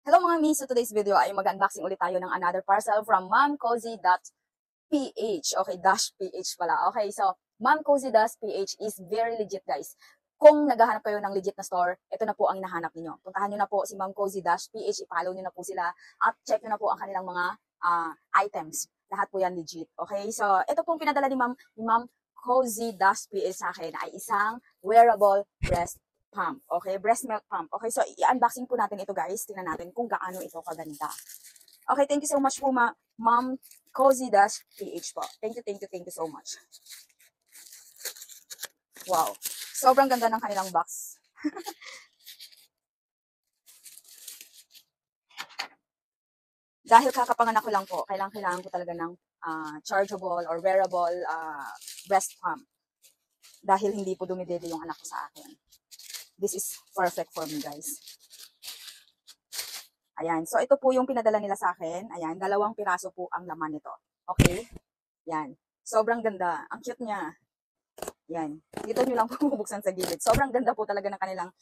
Hello mga mi, so today's video ay mag-unboxing ulit tayo ng another parcel from momcozy.ph. Okay, -ph pala. Okay, so momcozy.ph is very legit guys. Kung naghahanap kayo ng legit na store, ito na po ang hinahanap niyo. Puntahan niyo na po si momcozy.ph, i-follow niyo na po sila at check niyo na po ang kanilang mga items. Lahat po yan legit. Okay, so ito pong pinadala ni Ma'am Cozy.ph sa akin ay isang wearable breast pump. Okay, breast milk pump. Okay, so i-unboxing po natin ito guys. Tingnan natin kung gaano ito kaganda. Okay, thank you so much po Ma'am Cozy-PH po. Thank you so much. Wow, sobrang ganda ng kanilang box. Dahil kakapanganak ko lang po, kailangan ko talaga ng chargeable or wearable breast pump. Dahil hindi po dumidede yung anak ko sa akin. This is perfect for me, guys. Ayan. So, ito po yung pinadala nila sa akin. Ayan. 2 piraso po ang laman nito. Okay? Ayan. Sobrang ganda. Ang cute niya. Ayan. Dito nyo lang po bubuksan sa gilid. Sobrang ganda po talaga ng kanilang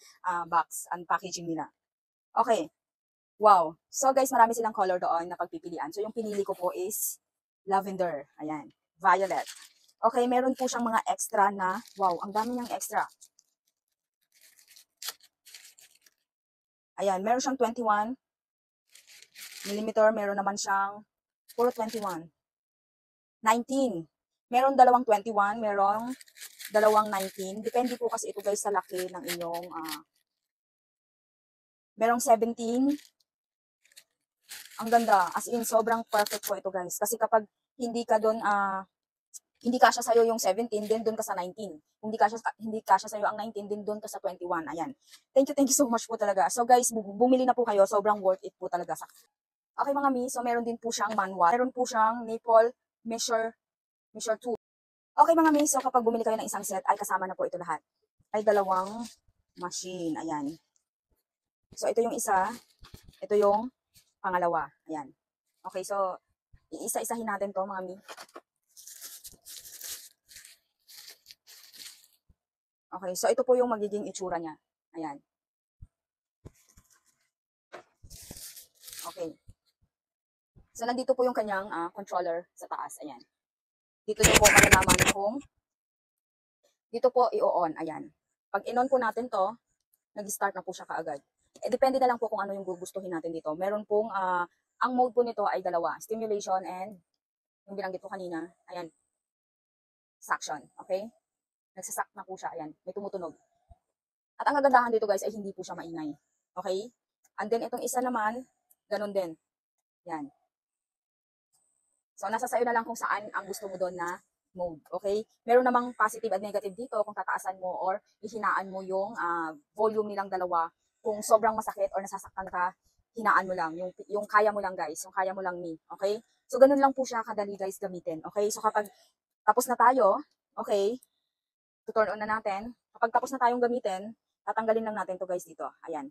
box and packaging nila. Okay. Wow. So, guys, marami silang color doon na pagpipilian. So, yung pinili ko po is lavender. Ayan. Violet. Okay. Meron po siyang mga extra na, wow, ang dami niyang extra. Ayan, meron siyang 21 millimeter, meron naman siyang puro 21. 19. Meron 2 21, meron 2 19. Depende po kasi ito guys sa laki ng inyong, merong 17. Ang ganda, as in sobrang perfect po ito guys. Kasi kapag hindi ka doon, hindi kasya sa'yo yung 17, then doon ka sa 19. Hindi kasya sa'yo ang 19, then doon ka sa 21. Ayan. Thank you so much po talaga. So guys, bumili na po kayo. Sobrang worth it po talaga. Okay mga mi, so meron din po siyang manual. Meron po siyang nipple measure tool. Okay mga mi, so kapag bumili kayo ng isang set, ay kasama na po ito lahat. Ay 2 machine. Ayan. So ito yung isa. Ito yung pangalawa. Ayan. Okay, so iisa-isahin natin to mga mi. Okay, so ito po yung magiging itsura niya. Ayan. Okay. So nandito po yung kanyang controller sa taas. Ayan. Dito nyo po malalaman kung dito po i-on. Ayan. Pag in-on po natin to, nag-start na po siya kaagad. Depende na lang po kung ano yung gugustuhin natin dito. Meron pong, ang mode po nito ay 2. Stimulation and, yung binanggit ko kanina, ayan, suction. Okay? Nagsasak na po siya. Ayan. May tumutunog. At ang kagandahan dito guys ay hindi po siya maingay. Okay? And then itong isa naman, ganun din. Yan. So nasa sayo na lang kung saan ang gusto mo doon na mode. Okay? Meron namang positive at negative dito kung tataasan mo or ihinaan mo yung volume nilang dalawa. Kung sobrang masakit or nasasaktan ka, hinaan mo lang. Yung kaya mo lang guys. Yung kaya mo lang ni. Okay? So ganun lang po siya kadali guys gamitin. Okay? So kapag tapos na tayo, okay, turn on na natin. Kapag tapos na tayong gamitin, tatanggalin lang natin to guys dito. Ayan.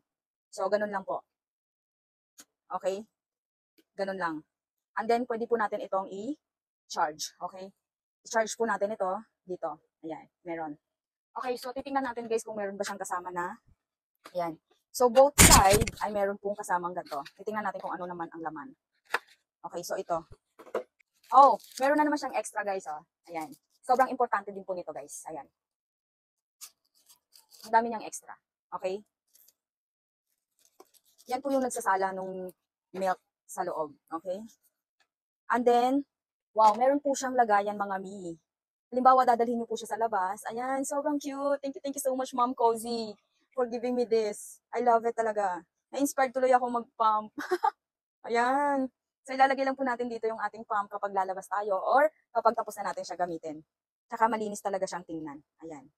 So, ganun lang po. Okay? Ganun lang. And then, pwede po natin itong i-charge. Okay? I-charge po natin ito dito. Ayan. Meron. Okay, so titingnan natin guys kung meron ba siyang kasama na. Ayan. So, both side ay meron pong kasamang ganito. Titingnan natin kung ano naman ang laman. Okay, so ito. Oh, meron na naman siyang extra guys. Oh. Ayan. Sobrang importante din po nito guys. Ayan. Ang dami niyang extra. Okay? Yan po yung nagsasala nung milk sa loob. Okay? And then, wow, meron po siyang lagayan mga mi. Halimbawa, dadalhin niyo po siya sa labas. Ayan, sobrang cute. Thank you so much, Mom Cozy, for giving me this. I love it talaga. Na-inspired tuloy ako mag-pump. Ayan. So, ilalagay lang po natin dito yung ating pump kapag lalabas tayo or kapag tapos na natin siya gamitin. Tsaka malinis talaga siyang tingnan. Ayan.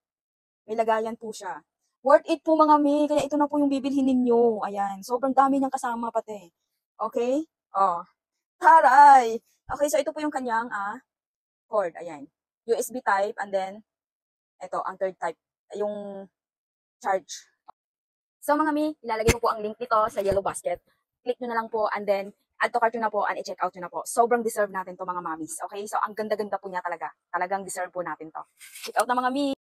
May lagayan po siya. Worth it po mga mi. Kaya ito na po yung bibilhin ninyo. Ayan. Sobrang dami niyang kasama pati. Okay? Oh. Taray! Okay, so ito po yung kanyang cord. Ayan. USB type and then ito, ang third type. Yung charge. So mga mi, ilalagay ko po ang link nito sa yellow basket. Click nyo na lang po and then add to cart nyo na po and i-check out nyo na po. Sobrang deserve natin to mga mamis. Okay? So ang ganda-ganda po niya talaga. Talagang deserve po natin to. Check out na mga mi.